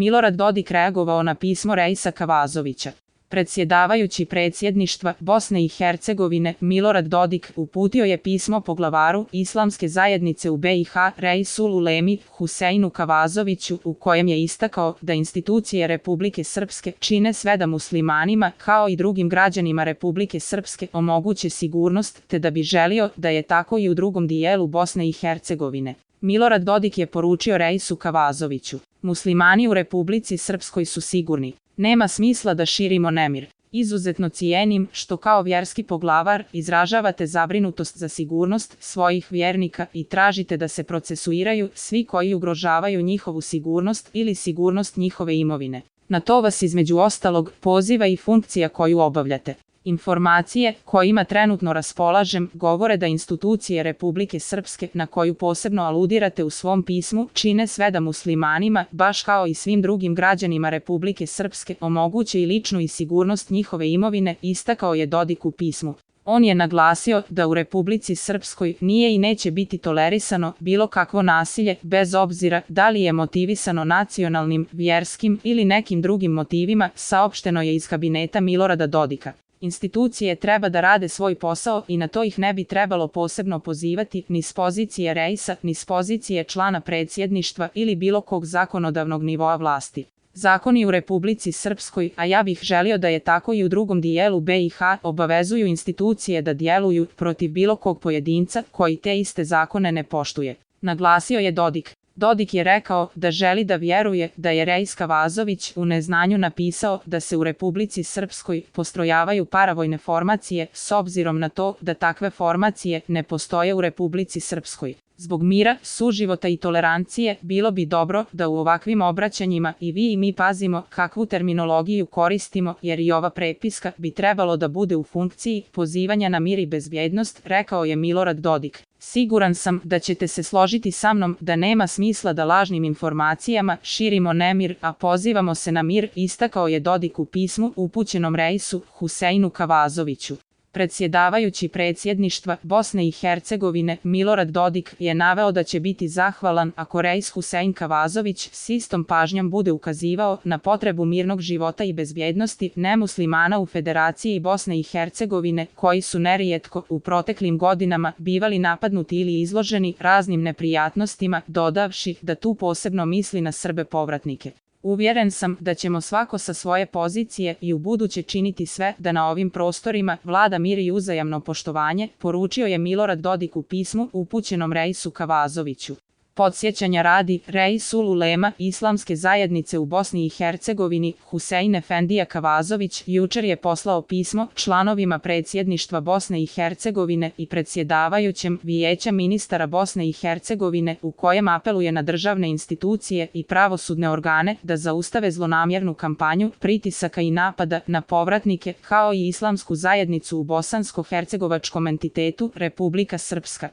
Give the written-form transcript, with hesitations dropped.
Milorad Dodik reagovao na pismo Reisa Kavazovića. Predsjedavajući predsjedništva Bosne i Hercegovine Milorad Dodik uputio je pismo poglavaru Islamske zajednice u BiH Reisul Ulemi Huseinu Kavazoviću u kojem je istakao da institucije Republike Srpske čine sve da muslimanima kao i drugim građanima Republike Srpske omoguće sigurnost te da bi želio da je tako i u drugom dijelu Bosne i Hercegovine. Milorad Dodik je poručio Reisu Kavazoviću: muslimani u Republici Srpskoj su sigurni. Nema smisla da širimo nemir. Izuzetno cijenim što kao vjerski poglavar izražavate zabrinutost za sigurnost svojih vjernika i tražite da se procesuiraju svi koji ugrožavaju njihovu sigurnost ili sigurnost njihove imovine. Na to vas između ostalog poziva i funkcija koju obavljate. Informacije kojima trenutno raspolažem govore da institucije Republike Srpske, na koju posebno aludirate u svom pismu, čine sve da muslimanima, baš kao i svim drugim građanima Republike Srpske, omoguće i ličnu i sigurnost njihove imovine, istakao je Dodik u pismu. On je naglasio da u Republici Srpskoj nije i neće biti tolerisano bilo kakvo nasilje, bez obzira da li je motivisano nacionalnim, vjerskim ili nekim drugim motivima, saopšteno je iz kabineta Milorada Dodika. Institucije treba da rade svoj posao i na to ih ne bi trebalo posebno pozivati ni s pozicije Reisa, ni s pozicije člana predsjedništva ili bilo kog zakonodavnog nivoa vlasti. Zakoni u Republici Srpskoj, a ja bih želio da je tako i u drugom dijelu BiH, obavezuju institucije da djeluju protiv bilo kog pojedinca koji te iste zakone ne poštuje, naglasio je Dodik. Dodik je rekao da želi da vjeruje da je Reis Kavazović u neznanju napisao da se u Republici Srpskoj postrojavaju paravojne formacije s obzirom na to da takve formacije ne postoje u Republici Srpskoj. Zbog mira, suživota i tolerancije bilo bi dobro da u ovakvim obraćanjima i vi i mi pazimo kakvu terminologiju koristimo jer i ova prepiska bi trebalo da bude u funkciji pozivanja na mir i bezbjednost, rekao je Milorad Dodik. Siguran sam da ćete se složiti sa mnom da nema smisla da lažnim informacijama širimo nemir, a pozivamo se na mir, istakao je Dodik u pismu upućenom Reisu Huseinu Kavazoviću. Predsjedavajući predsjedništva Bosne i Hercegovine Milorad Dodik je naveo da će biti zahvalan ako Reis Husein Kavazović s istom pažnjom bude ukazivao na potrebu mirnog života i bezbjednosti nemuslimana u Federaciji Bosne i Hercegovine koji su nerijetko u proteklim godinama bivali napadnuti ili izloženi raznim neprijatnostima, dodavši da tu posebno misli na Srbe povratnike. Uvjeren sam da ćemo svako sa svoje pozicije i ubuduće činiti sve da na ovim prostorima vlada mir i uzajamno poštovanje, poručio je Milorad Dodik u pismu upućenom Reisu Kavazoviću. Podsjećanja radi, Reisul Ulema Islamske zajednice u Bosni i Hercegovini Husein Efendija Kavazović jučer je poslao pismo članovima predsjedništva Bosne i Hercegovine i predsjedavajućem Vijeća ministara Bosne i Hercegovine u kojem apeluje na državne institucije i pravosudne organe da zaustave zlonamjernu kampanju pritisaka i napada na povratnike kao i islamsku zajednicu u bosansko-hercegovačkom entitetu Republika Srpska.